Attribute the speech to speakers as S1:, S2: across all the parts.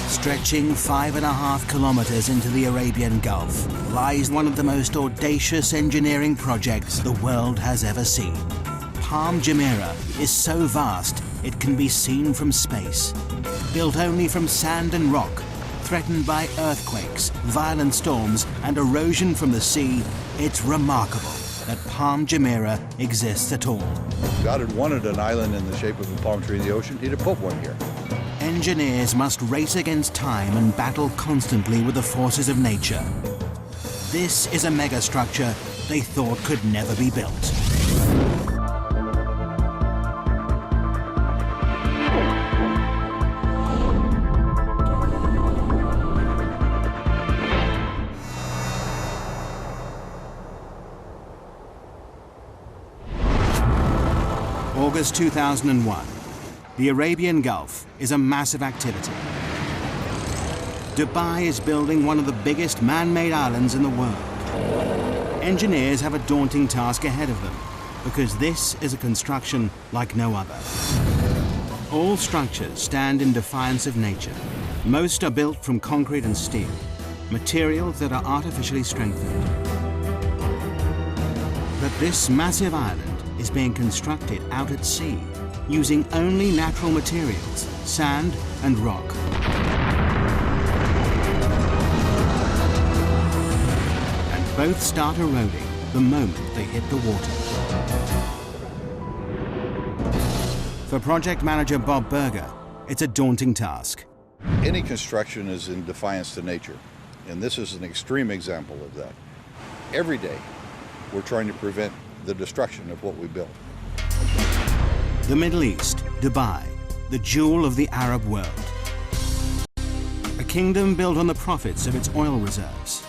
S1: Stretching 5.5 kilometers into the Arabian Gulf lies one of the most audacious engineering projects the world has ever seen. Palm Jumeirah is so vast it can be seen from space. Built only from sand and rock, threatened by earthquakes, violent storms and erosion from the sea, it's remarkable that Palm Jumeirah exists at all.
S2: God had wanted an island in the shape of a palm tree in the ocean, he'd have put one here.
S1: Engineers must race against time and battle constantly with the forces of nature. This is a megastructure they thought could never be built. August 2001. The Arabian Gulf is a massive activity. Dubai is building one of the biggest man-made islands in the world. Engineers have a daunting task ahead of them because this is a construction like no other. All structures stand in defiance of nature. Most are built from concrete and steel, materials that are artificially strengthened. But this massive island is being constructed out at sea, using only natural materials, sand and rock. And both start eroding the moment they hit the water. For project manager Bob Berger, it's a daunting task.
S2: Any construction is in defiance to nature, and this is an extreme example of that. Every day, we're trying to prevent the destruction of what we built.
S1: The Middle East, Dubai, the jewel of the Arab world. A kingdom built on the profits of its oil reserves.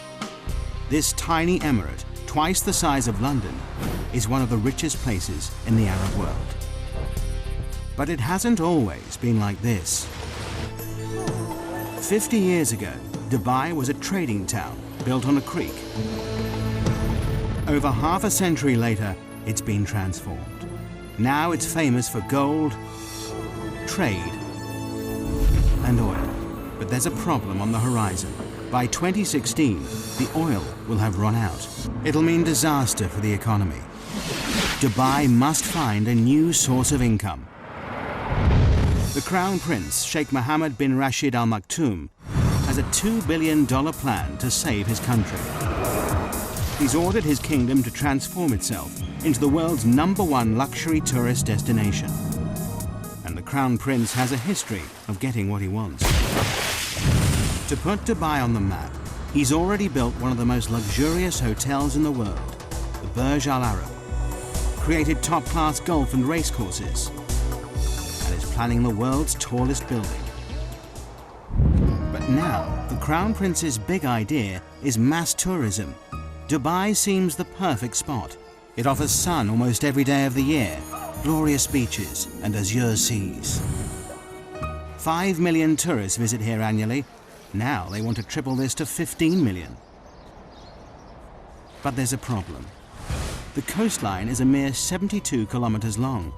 S1: This tiny emirate, twice the size of London, is one of the richest places in the Arab world. But it hasn't always been like this. 50 years ago, Dubai was a trading town built on a creek. Over half a century later, it's been transformed. Now it's famous for gold, trade, and oil. But there's a problem on the horizon. By 2016, the oil will have run out. It'll mean disaster for the economy. Dubai must find a new source of income. The Crown Prince, Sheikh Mohammed bin Rashid Al Maktoum, has a $2 billion plan to save his country. He's ordered his kingdom to transform itself into the world's #1 luxury tourist destination. And the Crown Prince has a history of getting what he wants. To put Dubai on the map, he's already built one of the most luxurious hotels in the world, the Burj Al Arab, created top-class golf and race courses, and is planning the world's tallest building. But now, the Crown Prince's big idea is mass tourism. Dubai seems the perfect spot. It offers sun almost every day of the year, glorious beaches and azure seas. 5 million tourists visit here annually. Now they want to triple this to 15 million. But there's a problem. The coastline is a mere 72 kilometers long.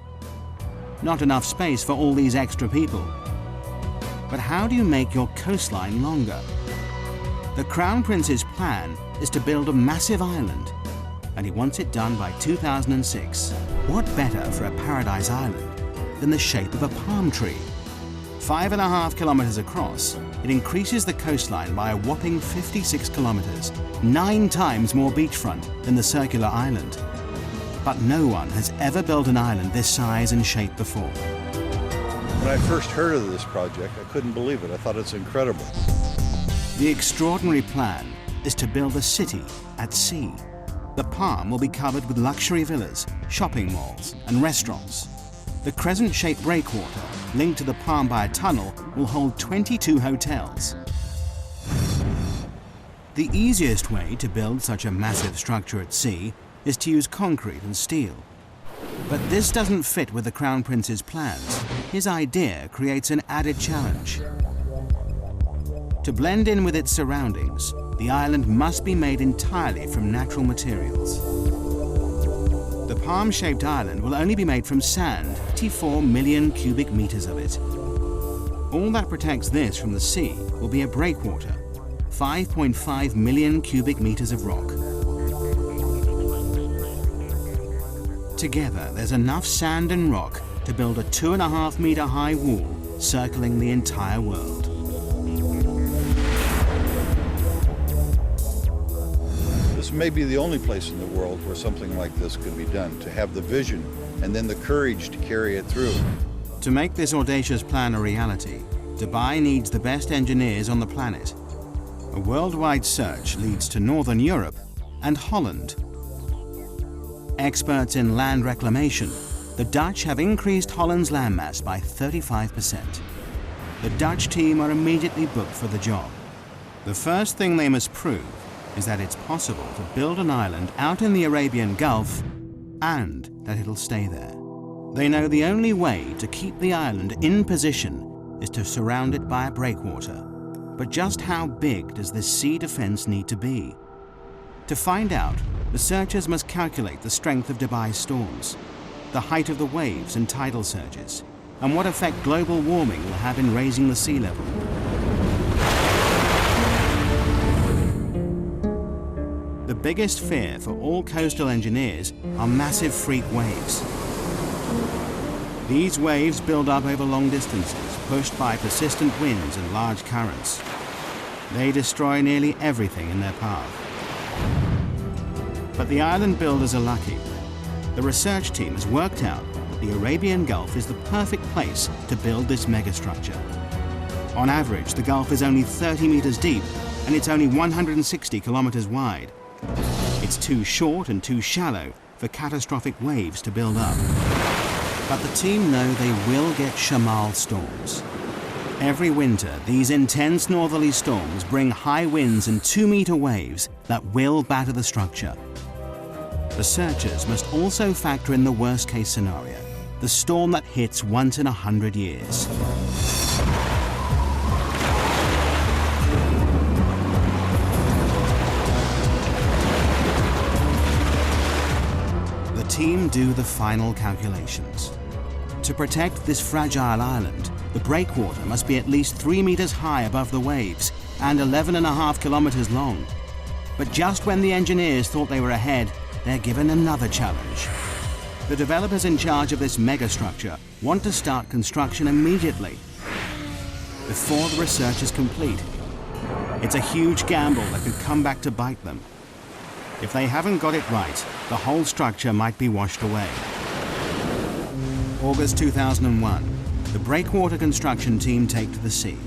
S1: Not enough space for all these extra people. But how do you make your coastline longer? The Crown Prince's plan is to build a massive island, and he wants it done by 2006. What better for a paradise island than the shape of a palm tree? 5.5 kilometers across, it increases the coastline by a whopping 56 kilometers, 9 times more beachfront than the circular island. But no one has ever built an island this size and shape before.
S2: When I first heard of this project, I couldn't believe it. I thought it's incredible.
S1: The extraordinary plan is to build a city at sea. The palm will be covered with luxury villas, shopping malls and restaurants. The crescent-shaped breakwater, linked to the palm by a tunnel, will hold 22 hotels. The easiest way to build such a massive structure at sea is to use concrete and steel. But this doesn't fit with the Crown Prince's plans. His idea creates an added challenge. To blend in with its surroundings, the island must be made entirely from natural materials. The palm-shaped island will only be made from sand, 24 million cubic meters of it. All that protects this from the sea will be a breakwater, 5.5 million cubic meters of rock. Together, there's enough sand and rock to build a 2.5 meter high wall circling the entire world.
S2: This may be the only place in the world where something like this could be done, to have the vision and then the courage to carry it through.
S1: To make this audacious plan a reality, Dubai needs the best engineers on the planet. A worldwide search leads to Northern Europe and Holland. Experts in land reclamation, the Dutch have increased Holland's landmass by 35%. The Dutch team are immediately booked for the job. The first thing they must prove is that it's possible to build an island out in the Arabian Gulf and that it'll stay there. They know the only way to keep the island in position is to surround it by a breakwater. But just how big does this sea defense need to be? To find out, researchers must calculate the strength of Dubai's storms, the height of the waves and tidal surges, and what effect global warming will have in raising the sea level. The biggest fear for all coastal engineers are massive freak waves. These waves build up over long distances, pushed by persistent winds and large currents. They destroy nearly everything in their path. But the island builders are lucky. The research team has worked out that the Arabian Gulf is the perfect place to build this megastructure. On average, the Gulf is only 30 meters deep and it's only 160 kilometers wide. It's too short and too shallow for catastrophic waves to build up. But the team know they will get Shamal storms. Every winter, these intense northerly storms bring high winds and 2-meter waves that will batter the structure. Researchers must also factor in the worst-case scenario, the storm that hits once in 100 years. The team do the final calculations. To protect this fragile island, the breakwater must be at least 3 meters high above the waves and 11.5 kilometers long. But just when the engineers thought they were ahead, they're given another challenge. The developers in charge of this megastructure want to start construction immediately, before the research is complete. It's a huge gamble that could come back to bite them. If they haven't got it right, the whole structure might be washed away. August 2001, the breakwater construction team take to the sea.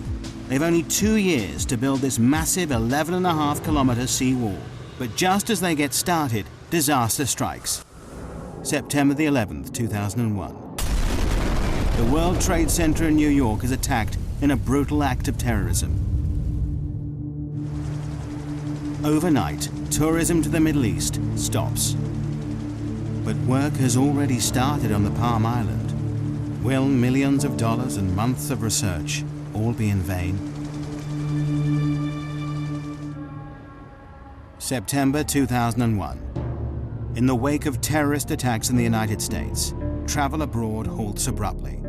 S1: They've only 2 years to build this massive 11.5 kilometer sea wall. But just as they get started, disaster strikes. September the 11th, 2001. The World Trade Center in New York is attacked in a brutal act of terrorism. Overnight, tourism to the Middle East stops. But work has already started on the Palm Island. Will millions of dollars and months of research all be in vain? September 2001. In the wake of terrorist attacks in the United States, travel abroad halts abruptly.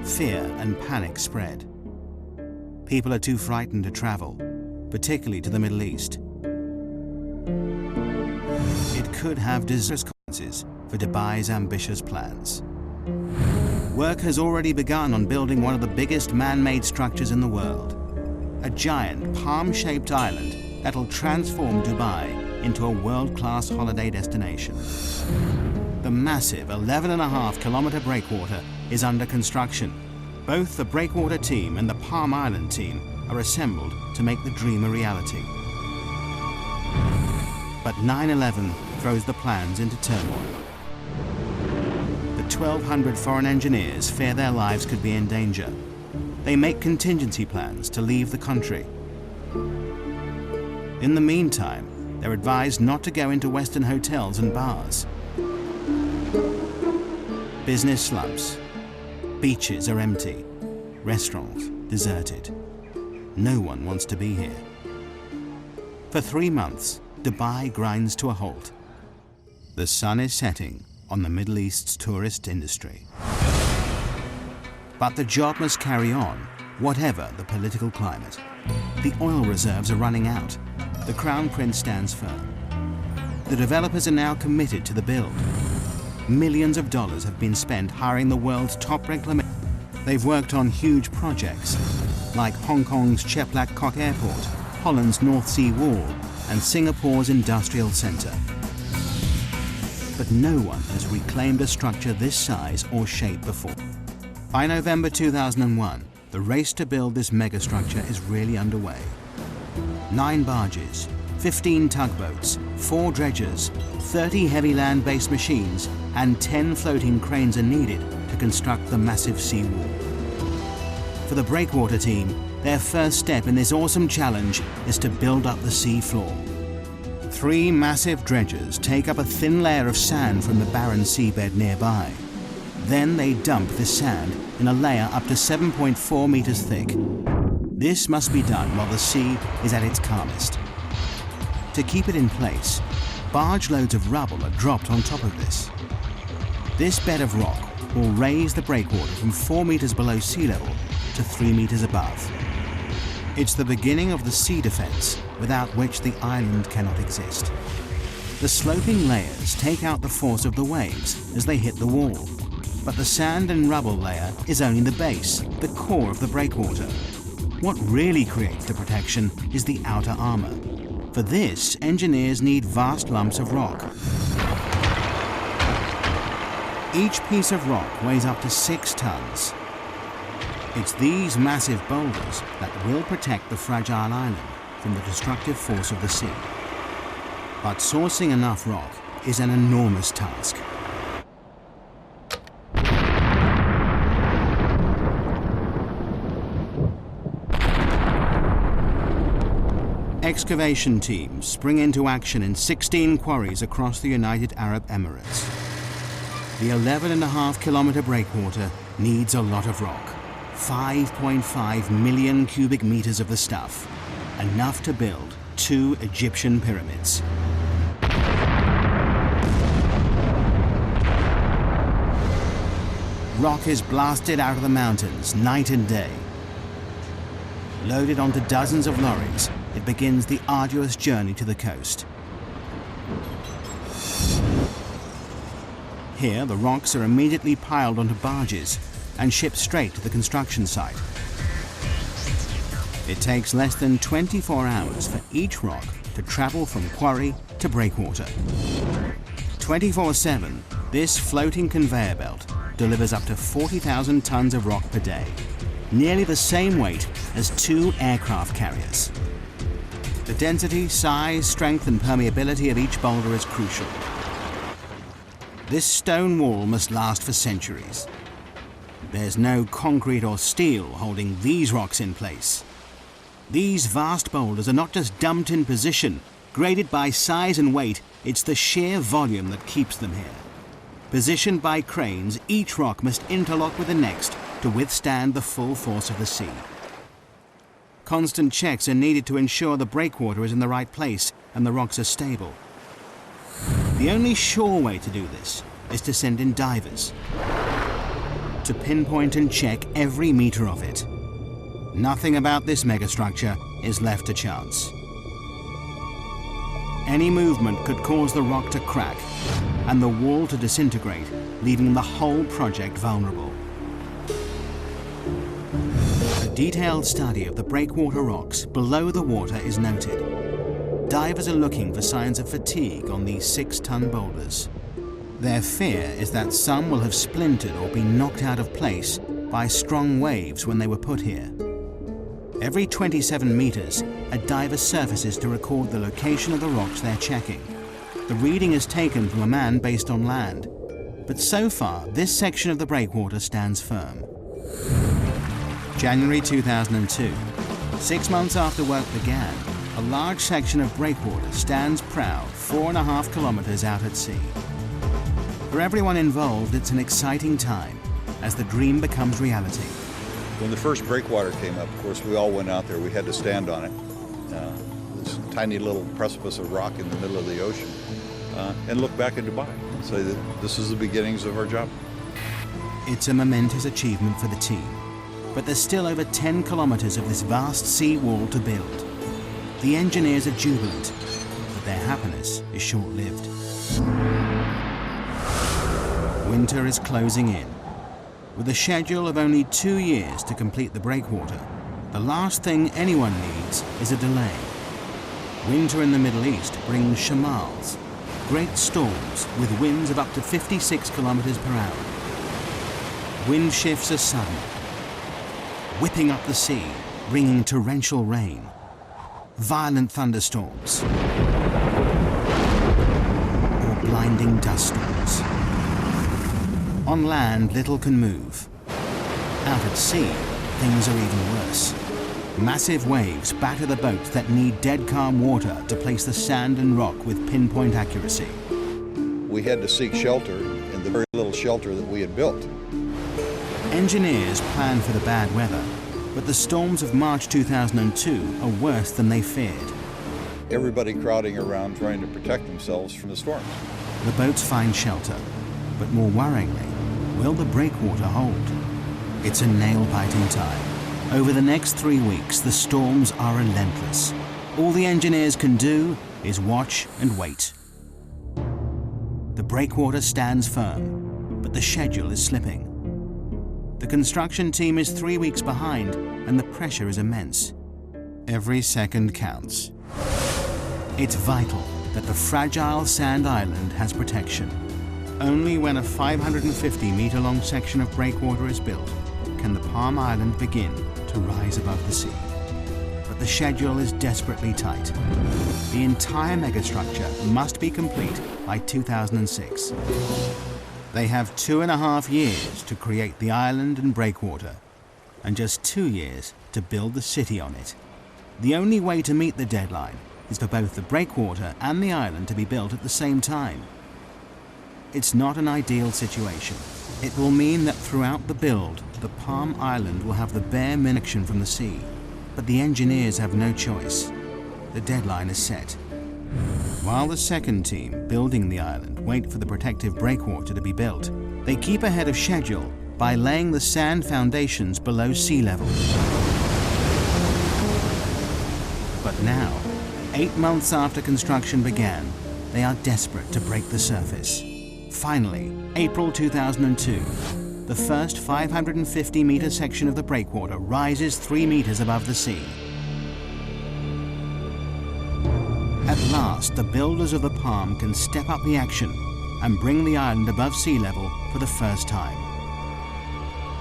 S1: Fear and panic spread. People are too frightened to travel, particularly to the Middle East. It could have disastrous consequences for Dubai's ambitious plans. Work has already begun on building one of the biggest man-made structures in the world. A giant palm-shaped island that'll transform Dubai into a world-class holiday destination. The massive 11.5 kilometer breakwater is under construction. Both the breakwater team and the Palm Island team are assembled to make the dream a reality. But 9/11 throws the plans into turmoil. The 1,200 foreign engineers fear their lives could be in danger. They make contingency plans to leave the country. In the meantime, they're advised not to go into Western hotels and bars. Business slumps. Beaches are empty. Restaurants deserted. No one wants to be here. For 3 months, Dubai grinds to a halt. The sun is setting on the Middle East's tourist industry. But the job must carry on, whatever the political climate. The oil reserves are running out. The Crown Prince stands firm. The developers are now committed to the build. Millions of dollars have been spent hiring the world's top reclamation. They've worked on huge projects, like Hong Kong's Cheplak Kok Airport, Holland's North Sea Wall, and Singapore's Industrial Centre. But no one has reclaimed a structure this size or shape before. By November 2001, the race to build this megastructure is really underway. 9 barges, 15 tugboats, 4 dredgers, 30 heavy land-based machines, and 10 floating cranes are needed to construct the massive seawall. For the breakwater team, their first step in this awesome challenge is to build up the sea floor. 3 massive dredgers take up a thin layer of sand from the barren seabed nearby. Then they dump this sand in a layer up to 7.4 meters thick. This must be done while the sea is at its calmest. To keep it in place, barge loads of rubble are dropped on top of this. This bed of rock will raise the breakwater from 4 meters below sea level to 3 meters above. It's the beginning of the sea defense, without which the island cannot exist. The sloping layers take out the force of the waves as they hit the wall. But the sand and rubble layer is only the base, the core of the breakwater. What really creates the protection is the outer armor. For this, engineers need vast lumps of rock. Each piece of rock weighs up to 6 tons. It's these massive boulders that will protect the fragile island from the destructive force of the sea. But sourcing enough rock is an enormous task. Excavation teams spring into action in 16 quarries across the United Arab Emirates. The 11.5-kilometer breakwater needs a lot of rock. 5.5 million cubic meters of the stuff, enough to build 2 Egyptian pyramids. Rock is blasted out of the mountains night and day. Loaded onto dozens of lorries, it begins the arduous journey to the coast. Here, the rocks are immediately piled onto barges and shipped straight to the construction site. It takes less than 24 hours for each rock to travel from quarry to breakwater. 24/7, this floating conveyor belt delivers up to 40,000 tons of rock per day, nearly the same weight as 2 aircraft carriers. The density, size, strength, and permeability of each boulder is crucial. This stone wall must last for centuries. There's no concrete or steel holding these rocks in place. These vast boulders are not just dumped in position, graded by size and weight, it's the sheer volume that keeps them here. Positioned by cranes, each rock must interlock with the next to withstand the full force of the sea. Constant checks are needed to ensure the breakwater is in the right place and the rocks are stable. The only sure way to do this is to send in divers to pinpoint and check every meter of it. Nothing about this megastructure is left to chance. Any movement could cause the rock to crack and the wall to disintegrate, leaving the whole project vulnerable. A detailed study of the breakwater rocks below the water is noted. Divers are looking for signs of fatigue on these 6-ton boulders. Their fear is that some will have splintered or been knocked out of place by strong waves when they were put here. Every 27 meters, a diver surfaces to record the location of the rocks they're checking. The reading is taken from a man based on land. But so far, this section of the breakwater stands firm. January 2002. 6 months after work began, a large section of breakwater stands proud 4.5 kilometers out at sea. For everyone involved, it's an exciting time as the dream becomes reality.
S2: When the first breakwater came up, of course, we all went out there. We had to stand on it. This tiny little precipice of rock in the middle of the ocean, and look back at Dubai and say that this is the beginnings of our job.
S1: It's a momentous achievement for the team, but there's still over 10 kilometers of this vast sea wall to build. The engineers are jubilant, but their happiness is short-lived. Winter is closing in. With a schedule of only 2 years to complete the breakwater, the last thing anyone needs is a delay. Winter in the Middle East brings shamals, great storms with winds of up to 56 kilometers per hour. Wind shifts are sudden, whipping up the sea, bringing torrential rain, violent thunderstorms, or blinding dust storms. On land, little can move. Out at sea, things are even worse. Massive waves batter the boats that need dead calm water to place the sand and rock with pinpoint accuracy.
S2: We had to seek shelter in the very little shelter that we had built.
S1: Engineers planned for the bad weather, but the storms of March 2002 are worse than they feared.
S2: Everybody crowding around trying to protect themselves from the storms.
S1: The boats find shelter, but more worryingly, will the breakwater hold? It's a nail-biting time. Over the next 3 weeks, the storms are relentless. All the engineers can do is watch and wait. The breakwater stands firm, but the schedule is slipping. The construction team is 3 weeks behind, and the pressure is immense. Every second counts. It's vital that the fragile sand island has protection. Only when a 550-meter-long section of breakwater is built can the Palm Island begin to rise above the sea. But the schedule is desperately tight. The entire megastructure must be complete by 2006. They have 2.5 years to create the island and breakwater, and just 2 years to build the city on it. The only way to meet the deadline is for both the breakwater and the island to be built at the same time. It's not an ideal situation. It will mean that throughout the build, the Palm Island will have the bare minction from the sea, but the engineers have no choice. The deadline is set. While the second team, building the island, wait for the protective breakwater to be built, they keep ahead of schedule by laying the sand foundations below sea level. But now, 8 months after construction began, they are desperate to break the surface. Finally, April 2002, the first 550-meter section of the breakwater rises 3 meters above the sea. At last, the builders of the Palm can step up the action and bring the island above sea level for the first time.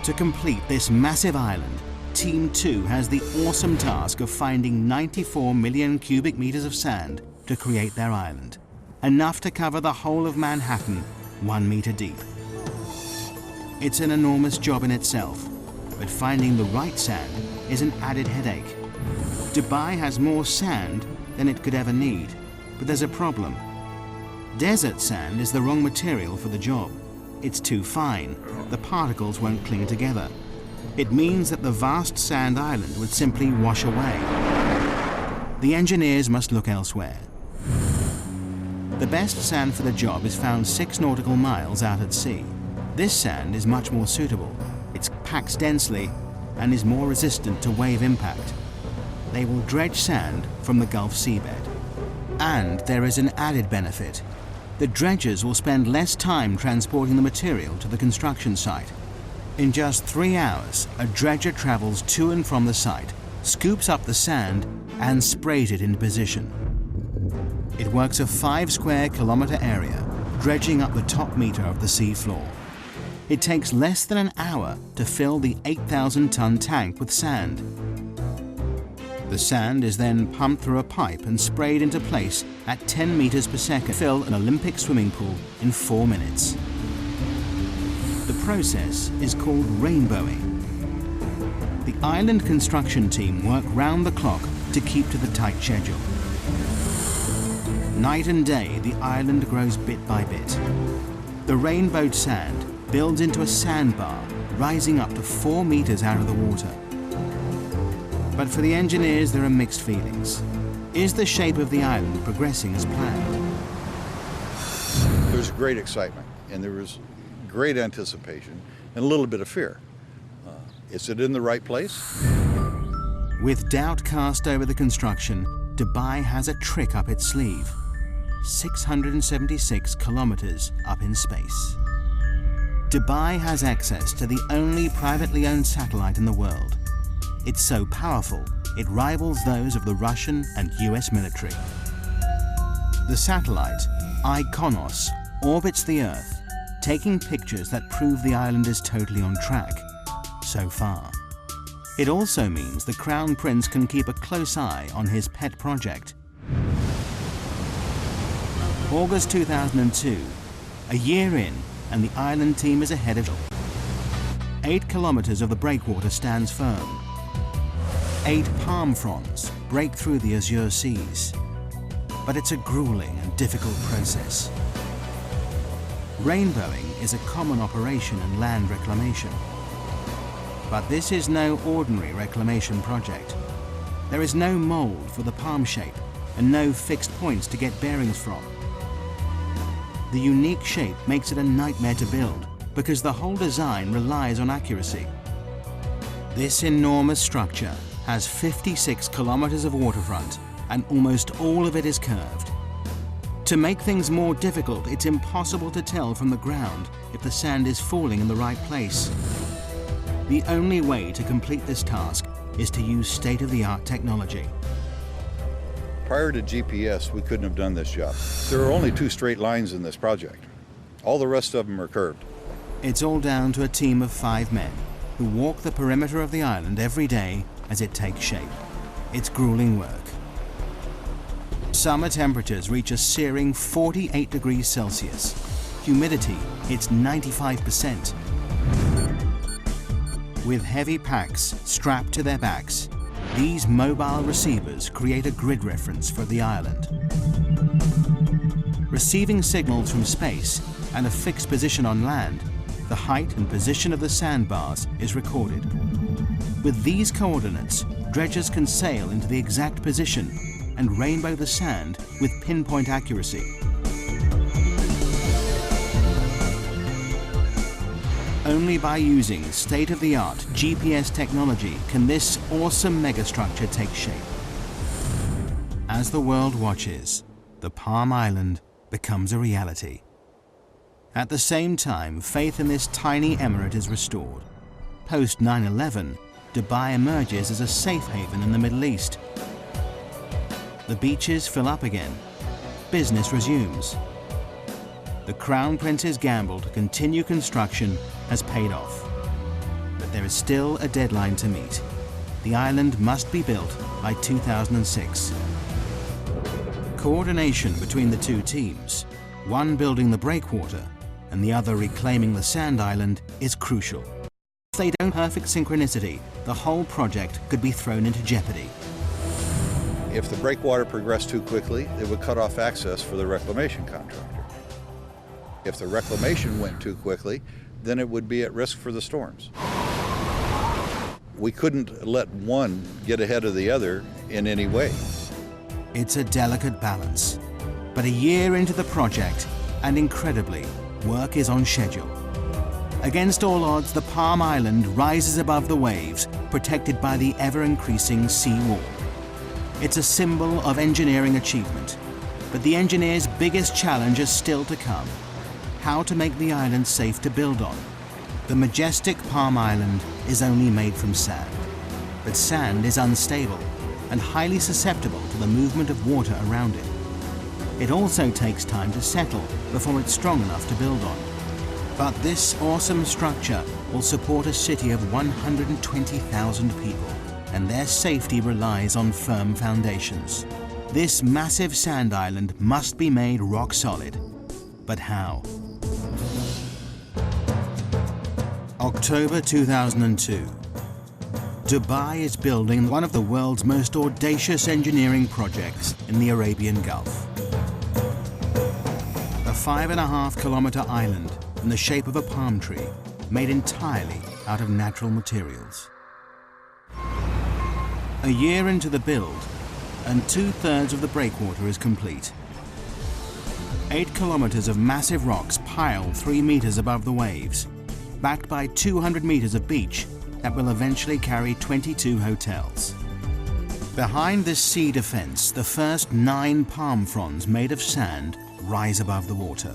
S1: To complete this massive island, Team 2 has the awesome task of finding 94 million cubic meters of sand to create their island, enough to cover the whole of Manhattan 1 meter deep. It's an enormous job in itself, but finding the right sand is an added headache. Dubai has more sand than it could ever need, but there's a problem. Desert sand is the wrong material for the job. It's too fine. The particles won't cling together. It means that the vast sand island would simply wash away. The engineers must look elsewhere. The best sand for the job is found 6 nautical miles out at sea. This sand is much more suitable. It packs densely and is more resistant to wave impact. They will dredge sand from the Gulf seabed. And there is an added benefit. The dredgers will spend less time transporting the material to the construction site. In just 3 hours, a dredger travels to and from the site, scoops up the sand, and sprays it into position. It works a 5 square kilometer area, dredging up the top meter of the sea floor. It takes less than an hour to fill the 8,000-ton tank with sand. The sand is then pumped through a pipe and sprayed into place at 10 meters per second to fill an Olympic swimming pool in 4 minutes. The process is called rainbowing. The island construction team work round the clock to keep to the tight schedule. Night and day, the island grows bit by bit. The rainbowed sand builds into a sandbar, rising up to 4 meters out of the water. But for the engineers, there are mixed feelings. Is the shape of the island progressing as planned?
S2: There's great excitement, and there was great anticipation, and a little bit of fear. Is it in the right place?
S1: With doubt cast over the construction, Dubai has a trick up its sleeve. 676 kilometers up in space. Dubai has access to the only privately owned satellite in the world. It's so powerful, it rivals those of the Russian and US military. The satellite, IKONOS, orbits the Earth, taking pictures that prove the island is totally on track, so far. It also means the Crown Prince can keep a close eye on his pet project. August 2002, a year in, and the island team is ahead of 8 kilometers of the breakwater stands firm. 8 palm fronds break through the azure seas. But it's a grueling and difficult process. Rainbowing is a common operation in land reclamation. But this is no ordinary reclamation project. There is no mold for the palm shape and no fixed points to get bearings from. The unique shape makes it a nightmare to build because the whole design relies on accuracy. This enormous structure has 56 kilometers of waterfront and almost all of it is curved. To make things more difficult, it's impossible to tell from the ground if the sand is falling in the right place. The only way to complete this task is to use state-of-the-art technology.
S2: Prior to GPS, we couldn't have done this job. There are only 2 straight lines in this project. All the rest of them are curved.
S1: It's all down to a team of 5 men who walk the perimeter of the island every day as it takes shape. It's grueling work. Summer temperatures reach a searing 48 degrees Celsius. Humidity hits 95%. With heavy packs strapped to their backs, these mobile receivers create a grid reference for the island. Receiving signals from space and a fixed position on land, the height and position of the sandbars is recorded. With these coordinates, dredgers can sail into the exact position and rainbow the sand with pinpoint accuracy. Only by using state-of-the-art GPS technology can this awesome megastructure take shape. As the world watches, the Palm Island becomes a reality. At the same time, faith in this tiny emirate is restored. Post 9/11, Dubai emerges as a safe haven in the Middle East. The beaches fill up again. Business resumes. The Crown Prince's gamble to continue construction has paid off. But there is still a deadline to meet. The island must be built by 2006. Coordination between the 2 teams, one building the breakwater and the other reclaiming the sand island, is crucial. If they don't have perfect synchronicity, the whole project could be thrown into jeopardy.
S2: If the breakwater progressed too quickly, it would cut off access for the reclamation contractor. If the reclamation went too quickly, then it would be at risk for the storms. We couldn't let one get ahead of the other in any way.
S1: It's a delicate balance, but a year into the project, and incredibly, work is on schedule. Against all odds, the Palm Island rises above the waves, protected by the ever-increasing sea wall. It's a symbol of engineering achievement, but the engineers' biggest challenge is still to come: how to make the island safe to build on. The majestic Palm Island is only made from sand, but sand is unstable and highly susceptible to the movement of water around it. It also takes time to settle before it's strong enough to build on. But this awesome structure will support a city of 120,000 people, and their safety relies on firm foundations. This massive sand island must be made rock solid. But how? October 2002. Dubai is building one of the world's most audacious engineering projects in the Arabian Gulf. A 5.5-kilometer island in the shape of a palm tree, made entirely out of natural materials. A year into the build, and 2/3 of the breakwater is complete. 8 kilometers of massive rocks pile 3 meters above the waves. backed by 200 meters of beach that will eventually carry 22 hotels. Behind this sea defense, the first 9 palm fronds made of sand rise above the water.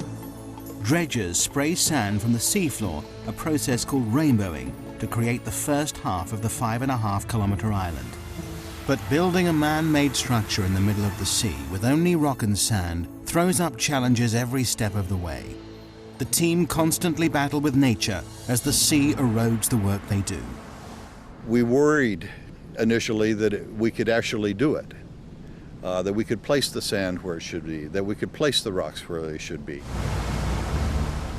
S1: Dredgers spray sand from the seafloor, a process called rainbowing, to create the first half of the 5.5-kilometer island. But building a man-made structure in the middle of the sea with only rock and sand throws up challenges every step of the way. The team constantly battle with nature as the sea erodes the work they do.
S2: We worried initially that we could actually do it, that we could place the sand where it should be, that we could place the rocks where they should be.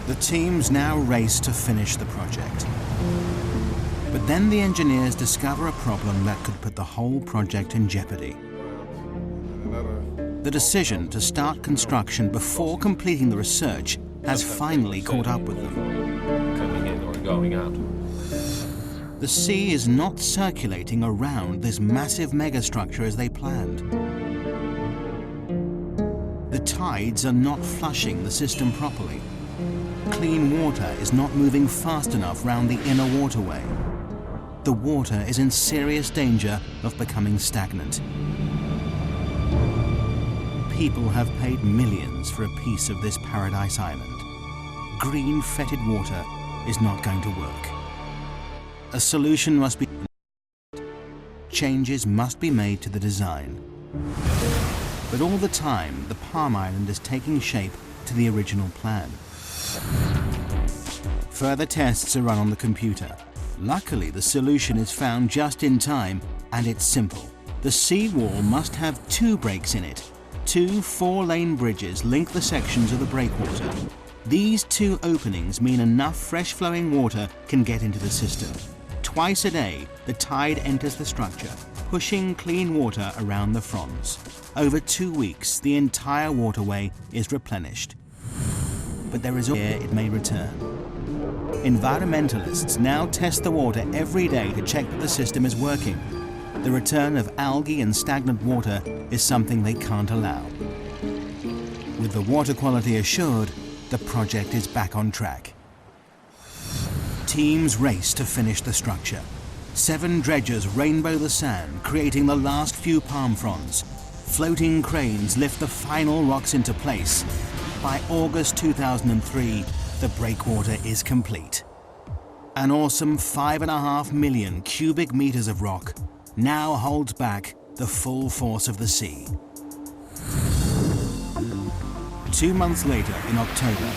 S1: The teams now race to finish the project. But then the engineers discover a problem that could put the whole project in jeopardy. The decision to start construction before completing the research has finally caught up with them.
S3: Coming in or going out.
S1: The sea is not circulating around this massive megastructure as they planned. The tides are not flushing the system properly. Clean water is not moving fast enough round the inner waterway. The water is in serious danger of becoming stagnant. People have paid millions for a piece of this paradise island. Green fetid water is not going to work. A solution must be. Changes must be made to the design. But all the time, the Palm Island is taking shape to the original plan. Further tests are run on the computer. Luckily, the solution is found just in time, and it's simple. The seawall must have 2 breaks in it. 2 4-lane bridges link the sections of the breakwater. These 2 openings mean enough fresh-flowing water can get into the system. Twice a day, the tide enters the structure, pushing clean water around the fronds. Over 2 weeks, the entire waterway is replenished. But there is air it may return. Environmentalists now test the water every day to check that the system is working. The return of algae and stagnant water is something they can't allow. With the water quality assured, the project is back on track. Teams race to finish the structure. 7 dredgers rainbow the sand, creating the last few palm fronds. Floating cranes lift the final rocks into place. By August 2003, the breakwater is complete. An awesome 5.5 million cubic meters of rock now holds back the full force of the sea. 2 months later, in October,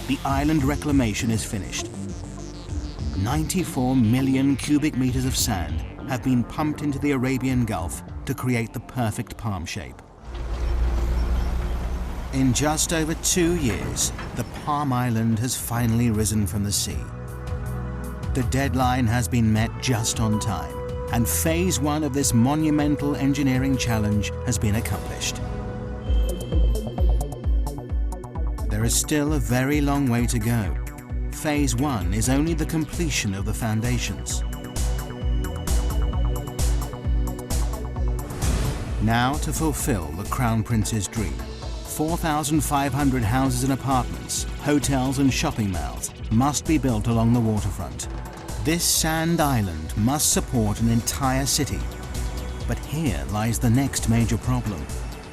S1: the island reclamation is finished. 94 million cubic meters of sand have been pumped into the Arabian Gulf to create the perfect palm shape. In just over 2 years, the Palm Island has finally risen from the sea. The deadline has been met just on time, and Phase 1 of this monumental engineering challenge has been accomplished. There is still a very long way to go. Phase 1 is only the completion of the foundations. Now to fulfill the Crown Prince's dream. 4,500 houses and apartments, hotels and shopping malls must be built along the waterfront. This sand island must support an entire city. But here lies the next major problem.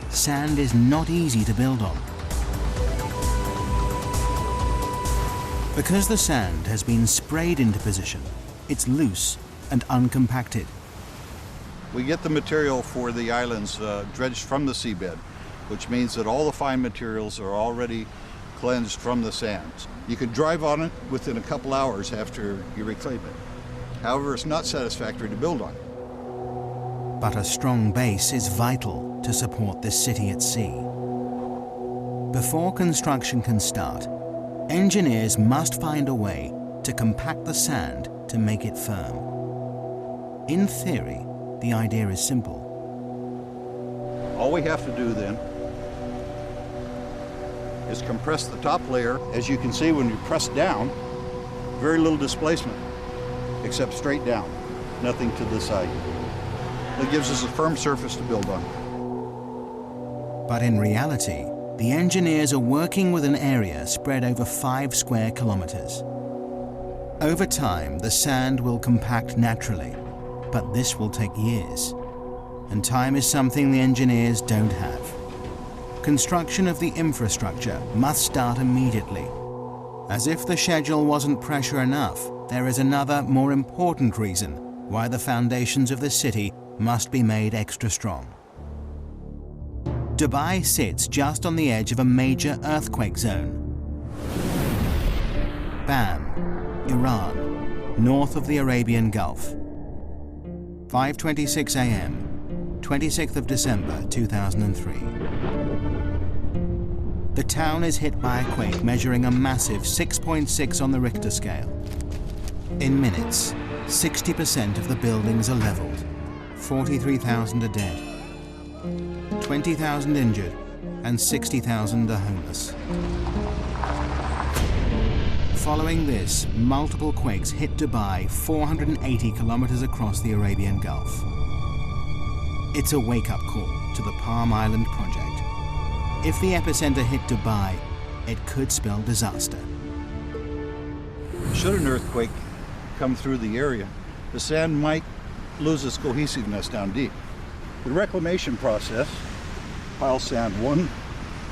S1: Sand is not easy to build on. Because the sand has been sprayed into position, it's loose and uncompacted.
S2: We get the material for the islands dredged from the seabed, which means that all the fine materials are already cleansed from the sands. You can drive on it within a couple hours after you reclaim it. However, it's not satisfactory to build on.
S1: But a strong base is vital to support this city at sea. Before construction can start, engineers must find a way to compact the sand to make it firm. In theory, the idea is simple.
S2: All we have to do then is compress the top layer. As you can see, when you press down, very little displacement, except straight down, nothing to the side. That gives us a firm surface to build on.
S1: But in reality, the engineers are working with an area spread over 5 square kilometers. Over time, the sand will compact naturally, but this will take years. And time is something the engineers don't have. Construction of the infrastructure must start immediately. As if the schedule wasn't pressure enough, there is another, more important reason why the foundations of the city must be made extra strong. Dubai sits just on the edge of a major earthquake zone. Bam, Iran, north of the Arabian Gulf. 5:26 a.m., 26th of December 2003. The town is hit by a quake measuring a massive 6.6 on the Richter scale. In minutes, 60% of the buildings are leveled, 43,000 are dead, 20,000 injured, and 60,000 are homeless. Following this, multiple quakes hit Dubai 480 kilometers across the Arabian Gulf. It's a wake-up call to the Palm Island project. If the epicenter hit Dubai, it could spell disaster.
S2: Should an earthquake come through the area, the sand might lose its cohesiveness down deep. The reclamation process piles sand one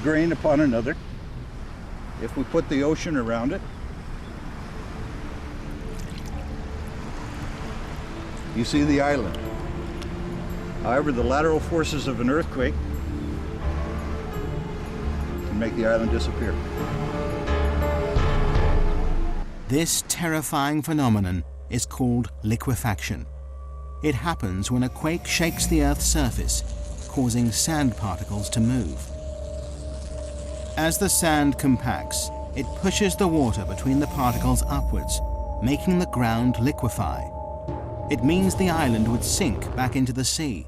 S2: grain upon another. If we put the ocean around it, you see the island. However, the lateral forces of an earthquake can make the island disappear.
S1: This terrifying phenomenon is called liquefaction. It happens when a quake shakes the Earth's surface, causing sand particles to move. As the sand compacts, it pushes the water between the particles upwards, making the ground liquefy. It means the island would sink back into the sea.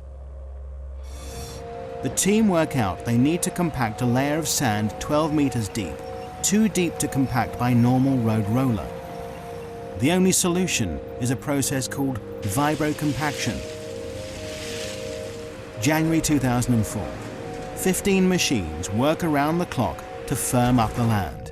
S1: The team work out they need to compact a layer of sand 12 meters deep, too deep to compact by normal road roller. The only solution is a process called vibrocompaction. January 2004. 15 machines work around the clock to firm up the land.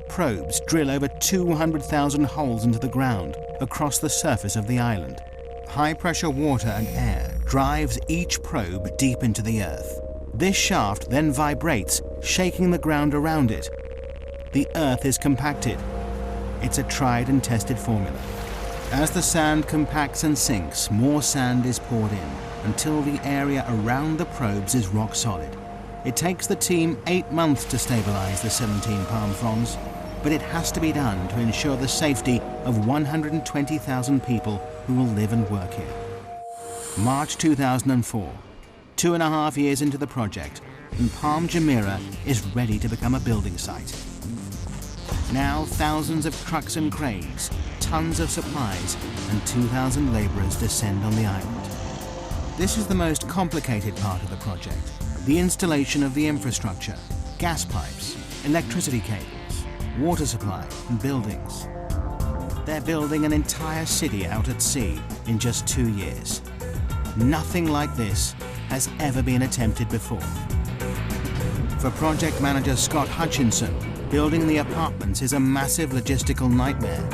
S1: Probes drill over 200,000 holes into the ground across the surface of the island. High-pressure water and air drives each probe deep into the earth. This shaft then vibrates, shaking the ground around it. The earth is compacted. It's a tried and tested formula. As the sand compacts and sinks, more sand is poured in until the area around the probes is rock solid. It takes the team 8 months to stabilize the 17 palm fronds, but it has to be done to ensure the safety of 120,000 people who will live and work here. March 2004, 2.5 years into the project, and Palm Jumeirah is ready to become a building site. Now thousands of trucks and cranes, tons of supplies, and 2,000 laborers descend on the island. This is the most complicated part of the project, the installation of the infrastructure, gas pipes, electricity cables, water supply, and buildings. They're building an entire city out at sea in just 2 years. Nothing like this has ever been attempted before. For project manager Scott Hutchinson, building the apartments is a massive logistical nightmare.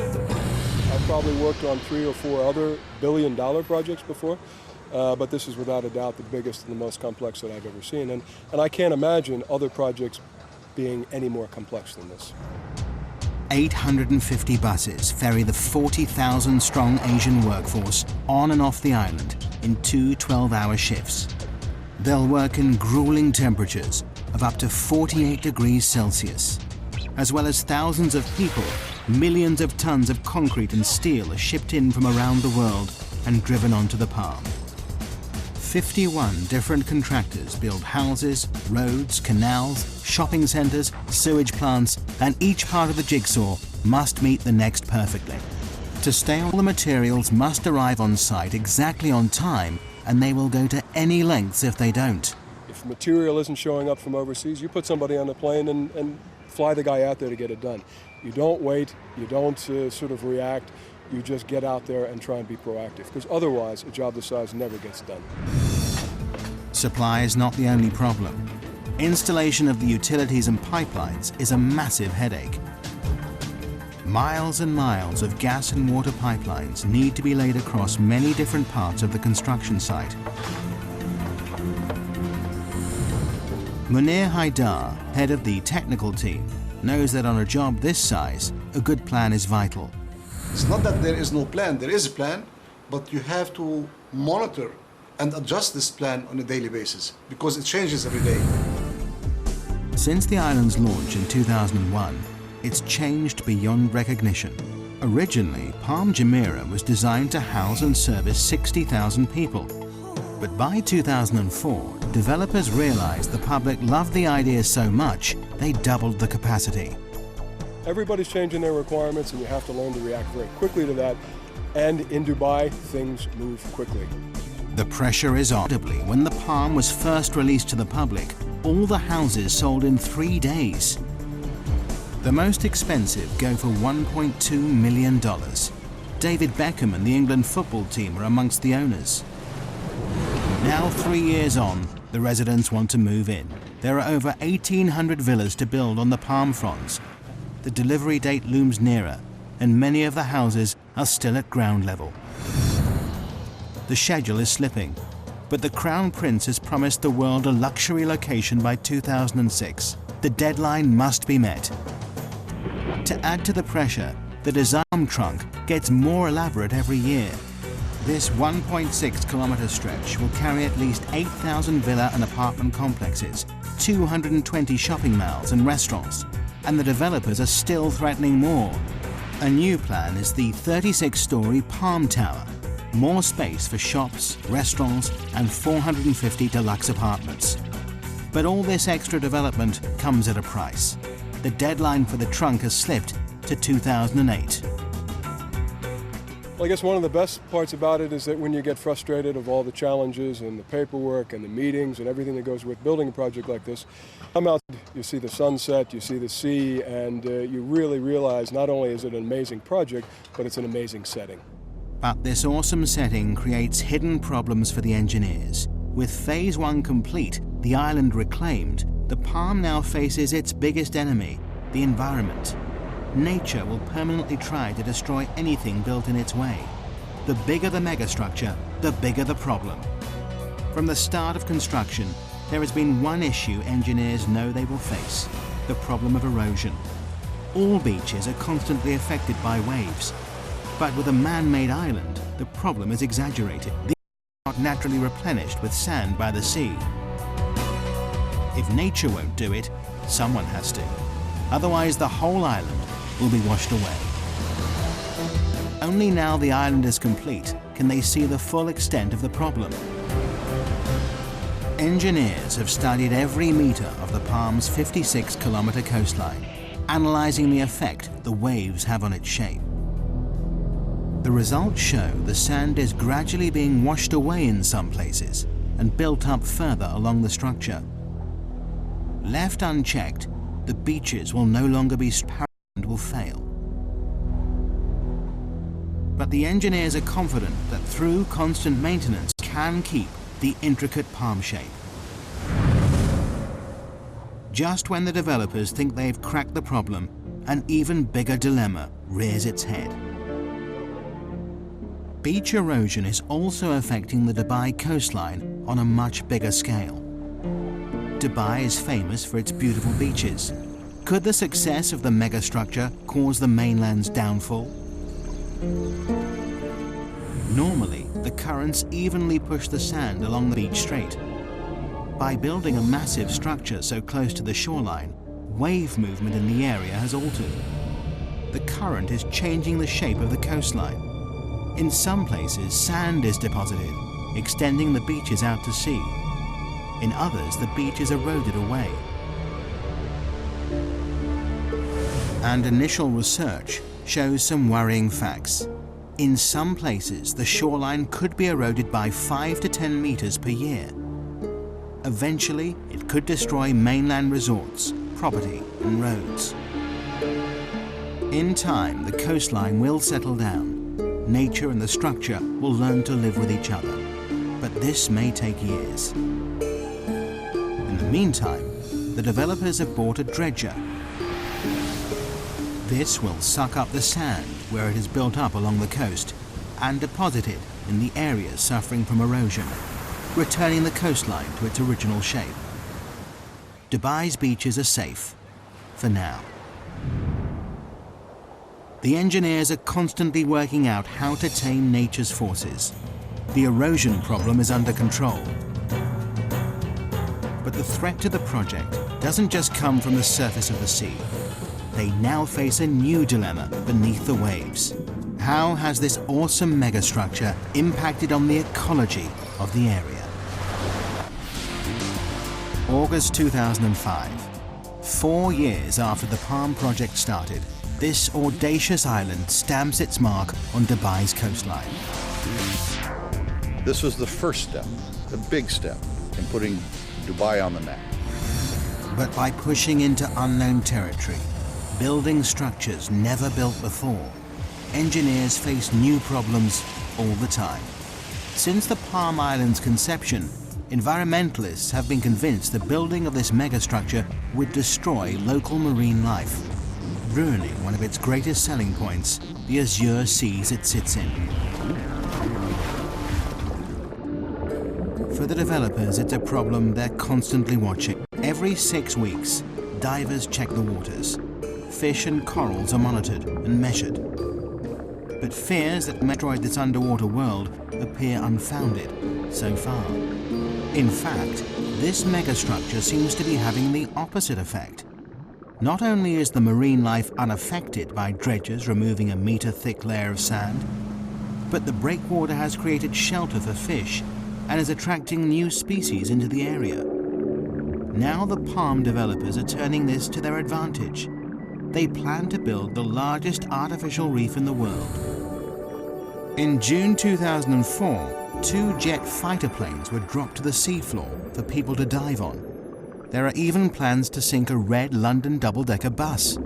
S4: I've probably worked on 3 or 4 other billion-dollar projects before, but this is without a doubt the biggest and the most complex that I've ever seen. And I can't imagine other projects being any more complex than this.
S1: 850 buses ferry the 40,000-strong Asian workforce on and off the island in 2 12-hour shifts. They'll work in grueling temperatures of up to 48 degrees Celsius. As well as thousands of people, millions of tons of concrete and steel are shipped in from around the world and driven onto the Palm. 51 different contractors build houses, roads, canals, shopping centres, sewage plants, and each part of the jigsaw must meet the next perfectly. To stay, all the materials must arrive on site exactly on time, and they will go to any lengths if they don't.
S4: If material isn't showing up from overseas, you put somebody on the plane and fly the guy out there to get it done. You don't wait, you don't sort of react, you just get out there and try and be proactive, because otherwise a job this size never gets done.
S1: Supply is not the only problem. Installation of the utilities and pipelines is a massive headache. Miles and miles of gas and water pipelines need to be laid across many different parts of the construction site. Munir Haidar, head of the technical team, knows that on a job this size, a good plan is vital.
S5: It's not that there is no plan, there is a plan, but you have to monitor and adjust this plan on a daily basis because it changes every day.
S1: Since the island's launch in 2001, it's changed beyond recognition. Originally, Palm Jumeirah was designed to house and service 60,000 people. But by 2004, developers realized the public loved the idea so much, they doubled the capacity.
S4: Everybody's changing their requirements and you have to learn to react very quickly to that. And in Dubai, things move quickly.
S1: The pressure is on. When the Palm was first released to the public, all the houses sold in 3 days. The most expensive go for $1.2 million. David Beckham and the England football team are amongst the owners. Now, 3 years on, the residents want to move in. There are over 1,800 villas to build on the palm fronds. The delivery date looms nearer, and many of the houses are still at ground level. The schedule is slipping, but the Crown Prince has promised the world a luxury location by 2006. The deadline must be met. To add to the pressure, the design trunk gets more elaborate every year. This 1.6-kilometer stretch will carry at least 8,000 villa and apartment complexes, 220 shopping malls and restaurants, and the developers are still threatening more. A new plan is the 36-story Palm Tower, more space for shops, restaurants, and 450 deluxe apartments. But all this extra development comes at a price. The deadline for the trunk has slipped to 2008.
S4: Well, I guess one of the best parts about it is that when you get frustrated of all the challenges and the paperwork and the meetings and everything that goes with building a project like this, come out, you see the sunset, you see the sea, and you really realize not only is it an amazing project, but it's an amazing setting.
S1: But this awesome setting creates hidden problems for the engineers. With Phase 1 complete, the island reclaimed, the Palm now faces its biggest enemy, the environment. Nature will permanently try to destroy anything built in its way. The bigger the megastructure, the bigger the problem. From the start of construction, there has been one issue engineers know they will face: the problem of erosion. All beaches are constantly affected by waves. But with a man-made island, the problem is exaggerated. These are not naturally replenished with sand by the sea. If nature won't do it, someone has to. Otherwise, the whole island will be washed away. Only now the island is complete can they see the full extent of the problem. Engineers have studied every meter of the Palm's 56-kilometer coastline, analyzing the effect the waves have on its shape. The results show the sand is gradually being washed away in some places and built up further along the structure. Left unchecked, the beaches will no longer be and will fail. But the engineers are confident that through constant maintenance can keep the intricate palm shape. Just when the developers think they've cracked the problem, an even bigger dilemma rears its head. Beach erosion is also affecting the Dubai coastline on a much bigger scale. Dubai is famous for its beautiful beaches. Could the success of the megastructure cause the mainland's downfall? Normally, the currents evenly push the sand along the beach straight. By building a massive structure so close to the shoreline, wave movement in the area has altered. The current is changing the shape of the coastline. In some places, sand is deposited, extending the beaches out to sea. In others, the beach is eroded away. And initial research shows some worrying facts. In some places, the shoreline could be eroded by 5 to 10 meters per year. Eventually, it could destroy mainland resorts, property, and roads. In time, the coastline will settle down. Nature and the structure will learn to live with each other. But this may take years. In the meantime, the developers have bought a dredger. This will suck up the sand where it is built up along the coast and deposit it in the areas suffering from erosion, returning the coastline to its original shape. Dubai's beaches are safe, for now. The engineers are constantly working out how to tame nature's forces. The erosion problem is under control. But the threat to the project doesn't just come from the surface of the sea. They now face a new dilemma beneath the waves. How has this awesome megastructure impacted on the ecology of the area? August 2005. 4 years after the Palm project started, this audacious island stamps its mark on Dubai's coastline.
S2: This was the first step, the big step, in putting Dubai on the map.
S1: But by pushing into unknown territory, building structures never built before, engineers face new problems all the time. Since the Palm Island's conception, environmentalists have been convinced the building of this megastructure would destroy local marine life, ruining one of its greatest selling points, the azure seas it sits in. For the developers, it's a problem they're constantly watching. Every 6 weeks, divers check the waters. Fish and corals are monitored and measured. But fears that destroy this underwater world appear unfounded so far. In fact, this megastructure seems to be having the opposite effect. Not only is the marine life unaffected by dredgers removing a meter-thick layer of sand, but the breakwater has created shelter for fish and is attracting new species into the area. Now the Palm developers are turning this to their advantage. They plan to build the largest artificial reef in the world. In June 2004, 2 jet fighter planes were dropped to the seafloor for people to dive on. There are even plans to sink a red London double-decker bus.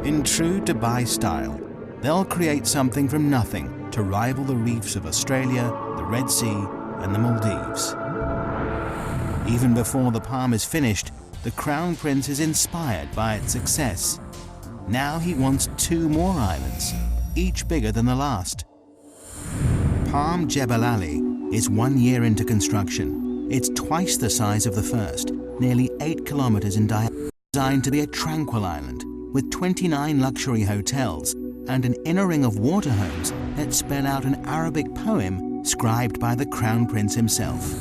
S1: In true Dubai style, they'll create something from nothing to rival the reefs of Australia, the Red Sea, and the Maldives. Even before the Palm is finished, the Crown Prince is inspired by its success. Now he wants 2 more islands, each bigger than the last. Palm Jebel Ali is 1 year into construction. It's twice the size of the first, nearly 8 kilometers in diameter, designed to be a tranquil island with 29 luxury hotels and an inner ring of water homes that spell out an Arabic poem scribed by the Crown Prince himself.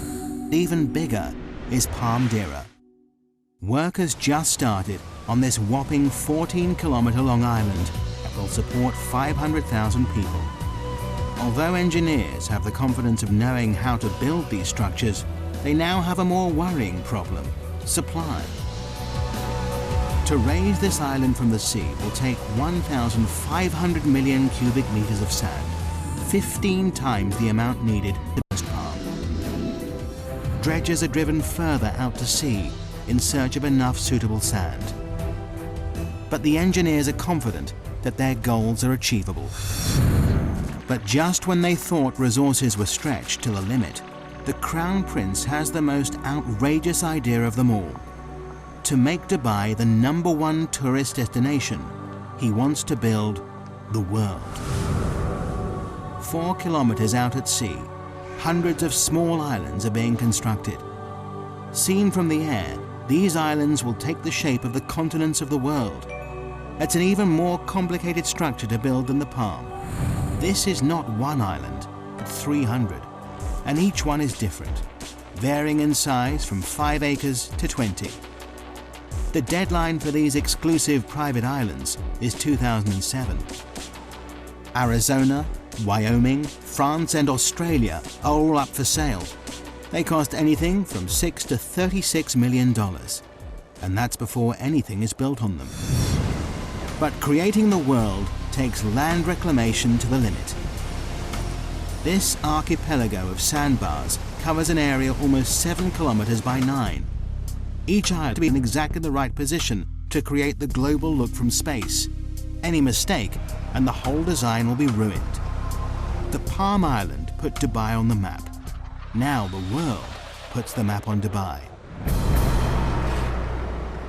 S1: Even bigger is Palm Dira. Work has just started on this whopping 14-kilometer-long island that will support 500,000 people. Although engineers have the confidence of knowing how to build these structures, they now have a more worrying problem: supply. To raise this island from the sea will take 1,500 million cubic meters of sand, 15 times the amount needed to build Palm. Dredgers are driven further out to sea in search of enough suitable sand. But the engineers are confident that their goals are achievable. But just when they thought resources were stretched to the limit, the Crown Prince has the most outrageous idea of them all. To make Dubai the #1 tourist destination, he wants to build the world. 4 kilometers out at sea, hundreds of small islands are being constructed. Seen from the air, these islands will take the shape of the continents of the world. It's an even more complicated structure to build than the Palm. This is not 1 island, but 300, and each one is different, varying in size from 5 acres to 20. The deadline for these exclusive private islands is 2007. Arizona, Wyoming, France and Australia are all up for sale. They cost anything from $6 to $36 million, and that's before anything is built on them. But creating the world takes land reclamation to the limit. This archipelago of sandbars covers an area almost 7 kilometers by 9. Each island to be in exactly the right position to create the global look from space. Any mistake and the whole design will be ruined. The Palm Island put Dubai on the map. Now the world puts the map on Dubai.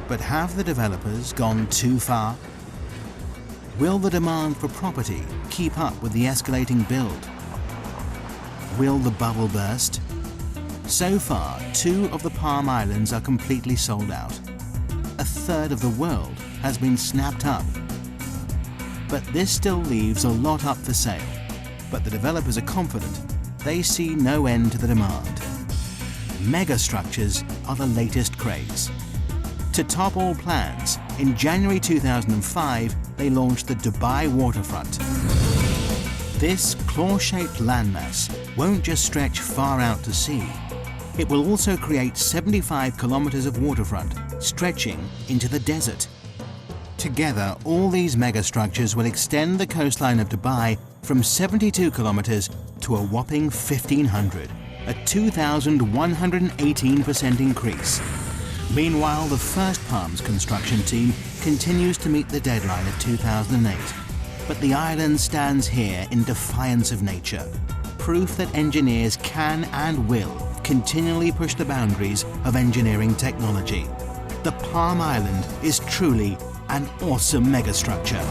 S1: But have the developers gone too far? Will the demand for property keep up with the escalating build? Will the bubble burst? So far, 2 of the Palm Islands are completely sold out. A third of the world has been snapped up. But this still leaves a lot up for sale. But the developers are confident they see no end to the demand. Megastructures are the latest craze. To top all plans, in January 2005, they launched the Dubai waterfront. This claw-shaped landmass won't just stretch far out to sea. It will also create 75 kilometers of waterfront, stretching into the desert. Together, all these megastructures will extend the coastline of Dubai from 72 kilometers to a whopping 1,500, a 2,118% increase. Meanwhile, the First Palms construction team continues to meet the deadline of 2008. But the island stands here in defiance of nature, proof that engineers can and will continually push the boundaries of engineering technology. The Palm Island is truly an awesome megastructure.